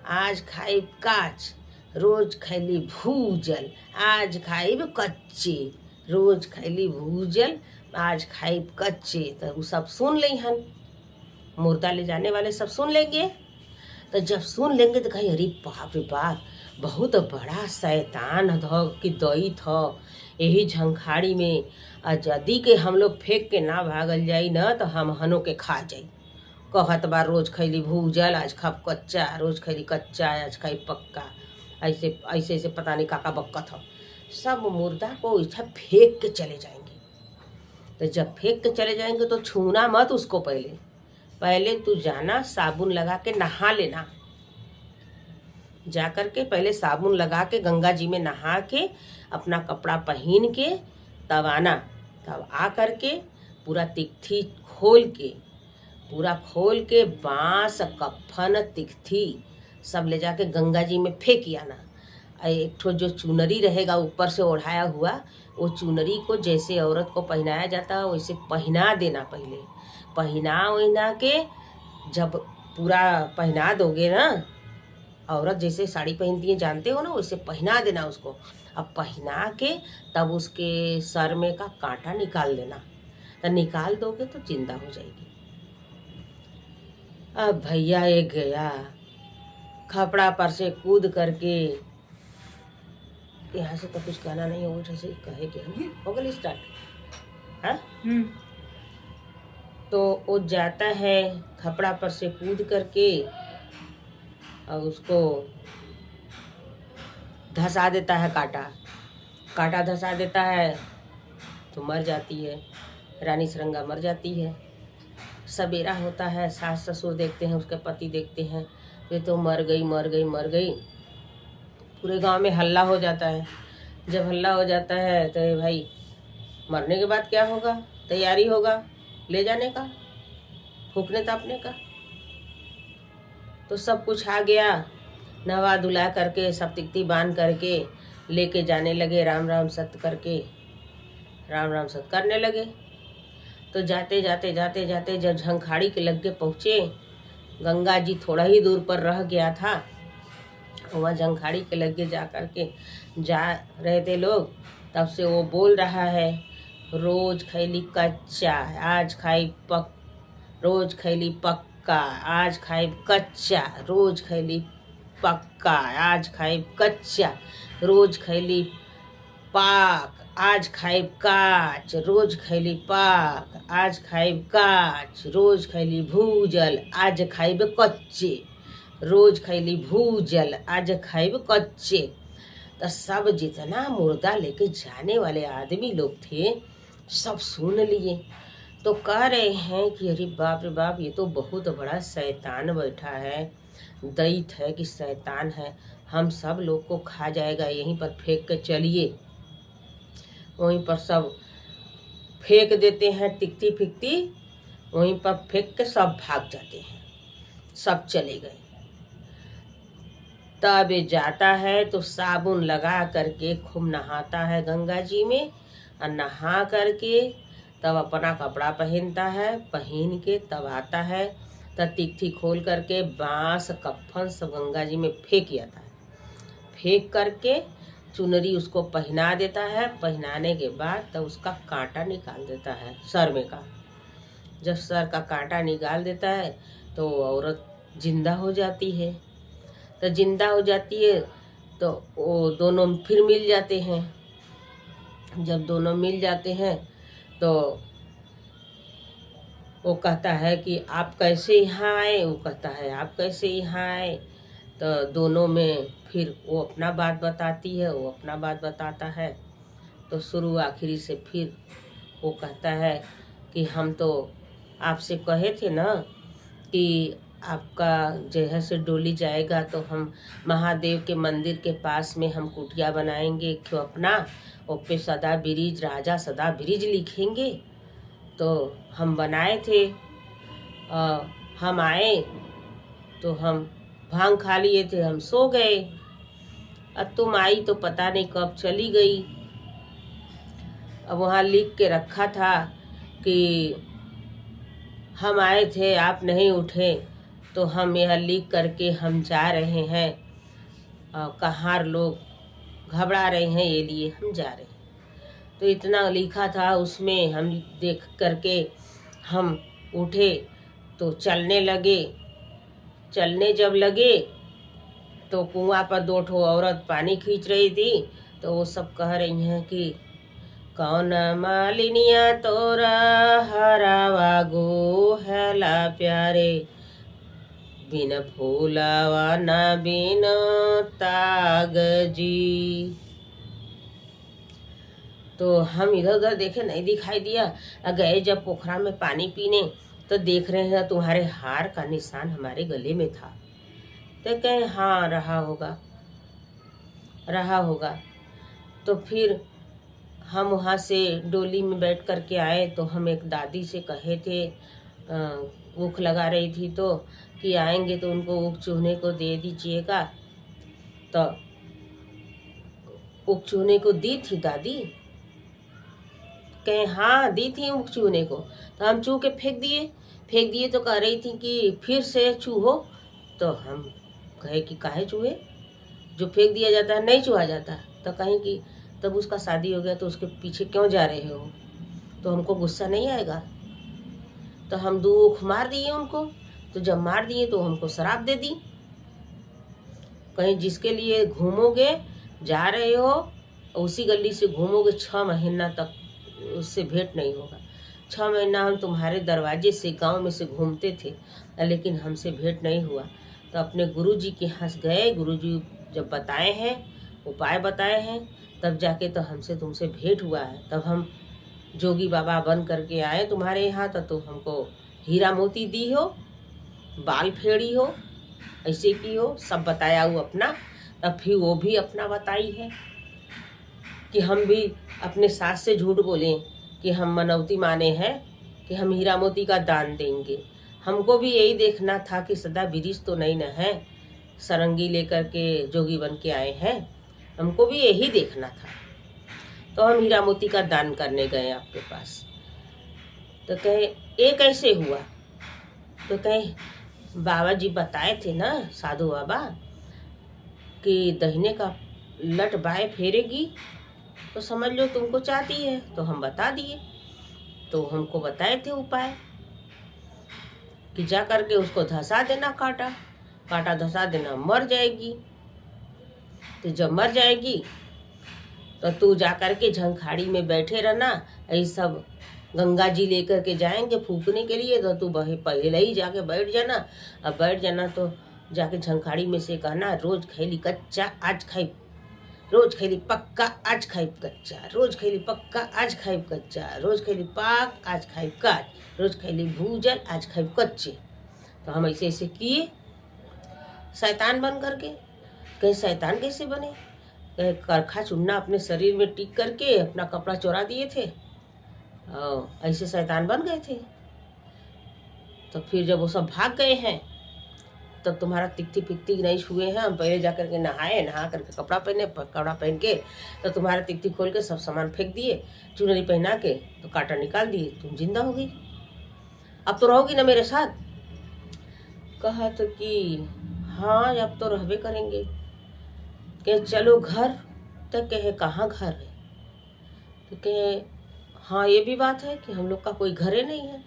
आज खाइब काच, रोज खैली भूजल, आज खाइब कच्चे, रोज खैली भूजल, आज खाइब कच्चे। तो वो सब सुन ली हन, मुर्दा ले जाने वाले सब सुन लेंगे। तो जब सुन लेंगे तो कहीं अरे बाप रे बाप, बहुत बड़ा शैतान कि दई था यही झंखाड़ी में, यदि के हम लोग फेंक के ना भागल जाई ना तो हम हनों के खा जाई। कहत बा रोज खैली भूजल, आज खाब कच्चा, रोज खैली कच्चा, आज खाई पक्का, ऐसे ऐसे ऐसे पता नहीं काका बक्कत हो। सब मुर्दा को इच्छा फेंक के चले जाएंगे। तो जब फेंक के चले जाएंगे तो छूना मत उसको, पहले तू जाना साबुन लगा के नहा लेना। जा कर के पहले साबुन लगा के गंगा जी में नहा के अपना कपड़ा पहन के तब आना। तब आ कर के पूरा तिकथी खोल के बांस कफन तिकथी सब ले जाके गंगा जी में फेंक आना। एक ठो जो चुनरी रहेगा ऊपर से ओढ़ाया हुआ, वो चुनरी को जैसे औरत को पहनाया जाता है वैसे पहना देना। पहले पहना के जब पूरा पहना दोगे ना, औरत जैसे साड़ी पहनती है जानते हो ना, वैसे पहना देना उसको। अब पहना के तब उसके सर में का कांटा निकाल देना। तो निकाल दोगे तो जिंदा हो जाएगी। अब भैया एक गया खपड़ा पर से कूद करके, यहाँ से तो कुछ कहना नहीं है, वो से कहे कि हो गया स्टार्ट। हाँ तो वो जाता है खपड़ा पर से कूद करके और उसको धंसा देता है, कांटा धंसा देता है तो मर जाती है। रानी सरंगा मर जाती है। सवेरा होता है, सास ससुर देखते हैं, उसके पति देखते हैं, ये तो मर गई। पूरे गांव में हल्ला हो जाता है। जब हल्ला हो जाता है तो भाई मरने के बाद क्या होगा? तैयारी होगा ले जाने का, फूकने तापने का। तो सब कुछ आ गया, नवा धुला करके सब तिकती बांध करके लेके जाने लगे, राम राम सत्य करके राम राम सत्य करने लगे। तो जाते जाते जाते जाते जब झंखाड़ी के लगे पहुँचे, गंगा जी थोड़ा ही दूर पर रह गया था, वहाँ झंखाड़ी के लगे जा करके जा रहे थे लोग, तब से वो बोल रहा है, रोज खैली कच्चा आज खाई पक, रोज खैली पक्का आज खाई कच्चा, रोज खैली पक्का आज खाई कच्चा, रोज खैली पाक आज खाइब काच, रोज खैली पाक आज खाइब काच, रोज खैली भूजल आज खाइब कच्चे, रोज खैली भूजल आज खाइब कच्चे। तो सब जितना मुर्दा लेके जाने वाले आदमी लोग थे सब सुन लिए। तो कह रहे हैं कि अरे बाप रे बाप, ये तो बहुत बड़ा शैतान बैठा है, दैत है कि शैतान है, हम सब लोग को खा जाएगा, यहीं पर फेंक के चलिए। वहीं पर सब फेंक देते हैं, टिकती फिकती वहीं पर फेंक के सब भाग जाते हैं, सब चले गए। तब जाता है तो साबुन लगा करके खूब नहाता है गंगा जी में, और नहा करके तब अपना कपड़ा पहनता है, पहन के तब आता है, तब तिकथी खोल करके बांस कफन सब गंगा जी में फेंक जाता है। फेंक करके चुनरी उसको पहना देता है, पहनाने के बाद तब उसका कांटा निकाल देता है सर में का। जब सर का कांटा निकाल देता है तो औरत जिंदा हो जाती है। तो जिंदा हो जाती है तो वो दोनों फिर मिल जाते हैं। जब दोनों मिल जाते हैं तो वो कहता है कि आप कैसे यहाँ आए, वो कहता है आप कैसे यहाँ आए। तो दोनों में फिर वो अपना बात बताती है, वो अपना बात बताता है। तो शुरू आखिरी से फिर वो कहता है कि हम तो आपसे कहे थे ना कि आपका जहर से डोली जाएगा तो हम महादेव के मंदिर के पास में हम कुटिया बनाएंगे, क्यों अपना उस पे सदा बिरिज राजा सदा बिरिज लिखेंगे। तो हम बनाए थे, हम आए तो हम भांग खा लिए थे, हम सो गए। अब तुम आई तो पता नहीं कब चली गई। अब वहाँ लिख के रखा था कि हम आए थे आप नहीं उठे, तो हम यह लिख करके हम जा रहे हैं, कहाँ लोग घबरा रहे हैं ये लिए हम जा रहे हैं। तो इतना लिखा था उसमें, हम देख करके हम उठे तो चलने लगे। चलने जब लगे तो कुआं पर 2 ठो औरत पानी खींच रही थी। तो वो सब कह रही हैं कि कौन मालिनिया तोरा हरावा गो हैला प्यारे, बिन फूलावा ना बिन ताग जी। तो हम इधर उधर देखे, नहीं दिखाई दिया। गए जब पोखरा में पानी पीने तो देख रहे हैं तुम्हारे हार का निशान हमारे गले में था। तो कहे हाँ रहा होगा, रहा होगा। तो फिर हम वहाँ से डोली में बैठ कर के आए तो हम एक दादी से कहे थे, ऊख लगा रही थी तो कि आएंगे तो उनको ऊख चूहने को दे दीजिएगा। तो ऊख चूहने को दी थी दादी? कहे हाँ दी थी ऊख चूहने को। तो हम चूह के फेंक दिए तो कह रही थी कि फिर से चूहो। तो हम कहे कि काहे चूहे, जो फेंक दिया जाता है नहीं चूहा जाता। तो कहें कि तब उसका शादी हो गया तो उसके पीछे क्यों जा रहे हो, तो हमको गुस्सा नहीं आएगा। तो हम 2 ऊख मार दिए उनको। तो जब मार दिए तो हमको शराब दे दी, कहीं जिसके लिए घूमोगे जा रहे हो उसी गली से घूमोगे 6 महीना तक उससे भेंट नहीं होगा। 6 महीना हम तुम्हारे दरवाजे से गांव में से घूमते थे लेकिन हमसे भेंट नहीं हुआ। तो अपने गुरुजी के यहाँ गए, गुरुजी जब बताए हैं, उपाय बताए हैं, तब जाके तो हमसे तुमसे भेंट हुआ है। तब हम जोगी बाबा बन करके आए तुम्हारे यहाँ। तो तुम हमको हीरा मोती दी हो, बाल फेड़ी हो, ऐसे की हो, सब बताया वो अपना। तब फिर वो भी अपना बताई है कि हम भी अपने सास से झूठ बोलें कि हम मनौती माने हैं कि हम हीरा मोती का दान देंगे। हमको भी यही देखना था कि सदा बिरिज तो नहीं न है, सरंगी लेकर के जोगी बन के आए हैं, हमको भी यही देखना था। तो हम हीरा मोती का दान करने गए आपके पास। तो कहे ये कैसे हुआ? तो कहे बाबा जी बताए थे ना, साधु बाबा, कि दाहिने का लट बाएं फेरेगी तो समझ लो तुमको चाहती है। तो हम बता दिए, तो हमको बताए थे उपाय कि जा करके उसको धंसा देना, काटा काटा धंसा देना, मर जाएगी। तो जब मर जाएगी तो तू जा करके झंखाड़ी में बैठे रहना, यही सब गंगा जी लेकर के जाएंगे फूकने के लिए, तो तू पहले ही जाके बैठ जाना। अब बैठ जाना तो जाके झंखाड़ी में से कहना, रोज खैली कच्चा आज खाई, रोज खैली पक्का आज खाई कच्चा, रोज खैली पक्का आज खाई कच्चा, रोज खैली पाक आज खाई काच, रोज खैली भूजल आज खाई कच्चे। तो हम ऐसे ऐसे किए शैतान बन करके। कहीं शैतान कैसे बने? कहीं करखा चुन्ना अपने शरीर में टिक करके अपना कपड़ा चुरा दिए थे और ऐसे शैतान बन गए थे। तो फिर जब वो सब भाग गए हैं तब तुम्हारा तिकती फिकती नहीं छुए हैं। हम पहले जा करके नहाए, नहा करके कपड़ा पहन के तो तुम्हारा तिकती खोल के सब सामान फेंक दिए, चुनरी पहना के तो कांटा निकाल दिए, तुम जिंदा हो गई। अब तो रहोगी ना मेरे साथ? कहा तो कि हाँ अब तो रहबे करेंगे। कहे चलो घर, तो कहे कहाँ घर है? तो कहे हाँ ये भी बात है कि हम लोग का कोई घर ही नहीं है,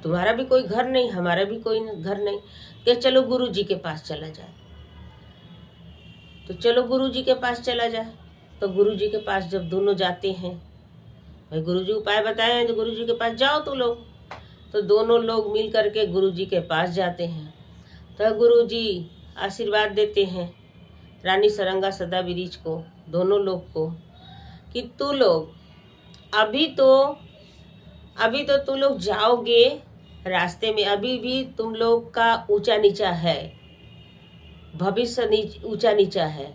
तुम्हारा भी कोई घर नहीं, हमारा भी कोई घर नहीं। कि चलो गुरु जी के पास चला जाए। तो चलो गुरु जी के पास चला जाए। तो गुरु जी के पास जब दोनों जाते हैं, भाई गुरु जी उपाय बताए हैं तो गुरु जी के पास जाओ तो लोग। तो दोनों लोग मिल करके गुरु जी के पास जाते हैं। तो गुरु जी आशीर्वाद देते हैं रानी सरंगा सदा बिरीज को, दोनों लोग को, कि तू लोग अभी तो तुम लोग जाओगे रास्ते में, अभी भी तुम लोग का ऊंचा नीचा है, भविष्य ऊंचा नीचा है।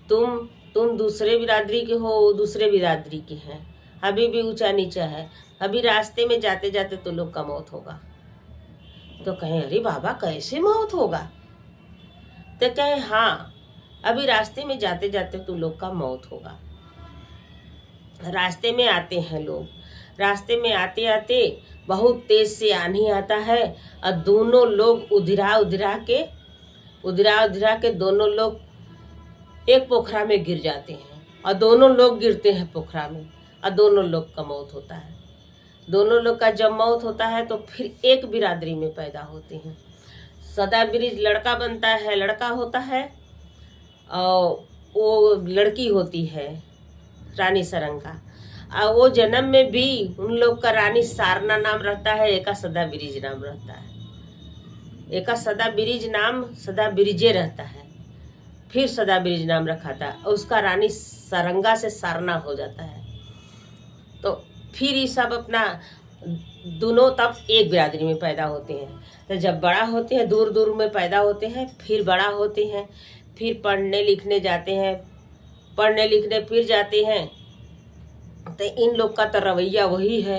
तुम दूसरे बिरादरी के हो, दूसरे बिरादरी के हैं, अभी भी ऊंचा नीचा है। अभी रास्ते में जाते जाते तुम लोग का मौत होगा। तो कहें अरे बाबा कैसे मौत होगा? तो कहें हाँ अभी रास्ते में जाते जाते तुम लोग का मौत होगा। रास्ते में आते हैं लोग, रास्ते में आते आते बहुत तेज से आंधी आता है और दोनों लोग उधिरा के दोनों लोग एक पोखरा में गिर जाते हैं और दोनों लोग गिरते हैं पोखरा में और दोनों लोग का मौत होता है। दोनों लोग का जब मौत होता है तो फिर एक बिरादरी में पैदा होते हैं। सदा बिरीज लड़का बनता है, लड़का होता है, और वो लड़की होती है रानी सरंगा। और वो जन्म में भी उन लोग का रानी सारना नाम रहता है, एका सदा बिरीज नाम रहता है। एका सदा बिरीज नाम सदा बिरीजे रहता है, फिर सदा बिरीज नाम रखा था और उसका रानी सरंगा से सारना हो जाता है। तो फिर ये सब अपना दोनों तब एक बिरादरी में पैदा होते हैं। तो जब बड़ा होते हैं दूर दूर में पैदा होते हैं, फिर बड़ा होते हैं, फिर पढ़ने लिखने जाते हैं, पढ़ने लिखने फिर जाते हैं। तो इन लोग का तो रवैया वही है,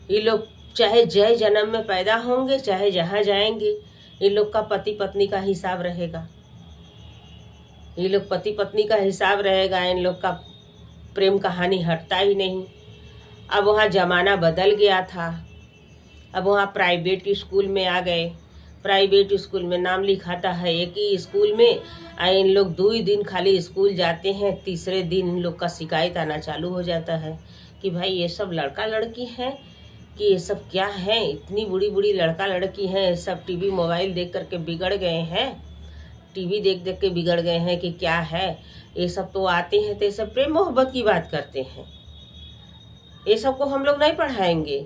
ये लोग चाहे जय जन्म में पैदा होंगे चाहे जहाँ जाएंगे, इन लोग का पति पत्नी का हिसाब रहेगा। ये लोग पति पत्नी का हिसाब रहेगा, इन लोग का प्रेम कहानी हटता ही नहीं। अब वहाँ ज़माना बदल गया था, अब वहाँ प्राइवेट स्कूल में आ गए। प्राइवेट स्कूल में नाम लिखाता है एक ही स्कूल में, इन लोग 2 दिन खाली स्कूल जाते हैं, तीसरे दिन इन लोग का शिकायत आना चालू हो जाता है कि भाई ये सब लड़का लड़की हैं कि ये सब क्या है, इतनी बुरी बुरी लड़का लड़की हैं, सब टीवी मोबाइल देख करके बिगड़ गए हैं, टीवी देख देख के बिगड़ गए हैं कि क्या है। ये सब तो आते हैं तो ये सब प्रेम मोहब्बत की बात करते हैं, ये सब को हम लोग नहीं पढ़ाएंगे।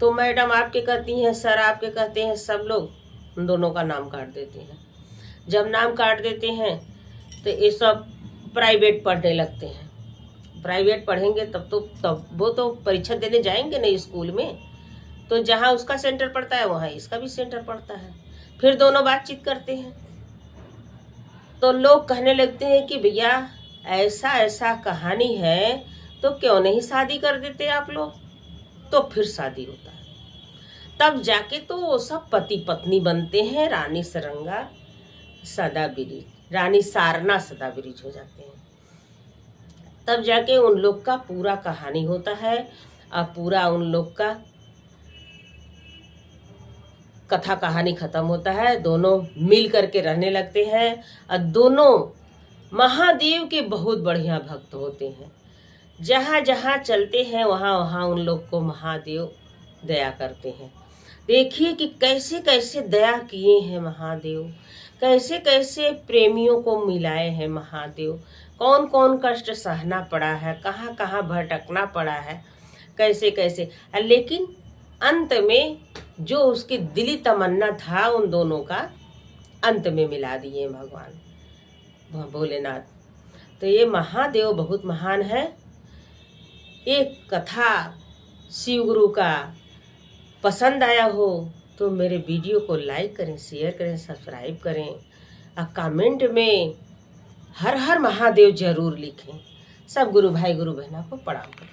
तो मैडम आपके कहती हैं, सर आपके कहते हैं, सब लोग उन दोनों का नाम काट देते हैं। जब नाम काट देते हैं तो ये सब प्राइवेट पढ़ने लगते हैं। प्राइवेट पढ़ेंगे तब वो तो परीक्षा देने जाएंगे नहीं स्कूल में, तो जहाँ उसका सेंटर पड़ता है वहाँ इसका भी सेंटर पड़ता है। फिर दोनों बातचीत करते हैं तो लोग कहने लगते हैं कि भैया ऐसा ऐसा कहानी है, तो क्यों नहीं शादी कर देते आप लोग। तो फिर शादी होता है, तब जाके तो वो सब पति पत्नी बनते हैं। रानी सारंगा सदाबहार, रानी सारना सदाबहार हो जाते हैं। तब जाके उन लोग का पूरा कहानी होता है और पूरा उन लोग का कथा कहानी खत्म होता है। दोनों मिल करके रहने लगते हैं और दोनों महादेव के बहुत बढ़िया भक्त होते हैं। जहाँ जहाँ चलते हैं वहाँ वहाँ उन लोग को महादेव दया करते हैं। देखिए कि कैसे कैसे दया किए हैं महादेव, कैसे कैसे प्रेमियों को मिलाए हैं महादेव, कौन कौन कष्ट सहना पड़ा है, कहाँ कहाँ भटकना पड़ा है, कैसे कैसे। लेकिन अंत में जो उसकी दिली तमन्ना था उन दोनों का अंत में मिला दिए भगवान भोलेनाथ। तो ये महादेव बहुत महान है। एक कथा शिव गुरु का पसंद आया हो तो मेरे वीडियो को लाइक करें, शेयर करें, सब्सक्राइब करें और कमेंट में हर हर महादेव जरूर लिखें। सब गुरु भाई गुरु बहना को प्रणाम करें।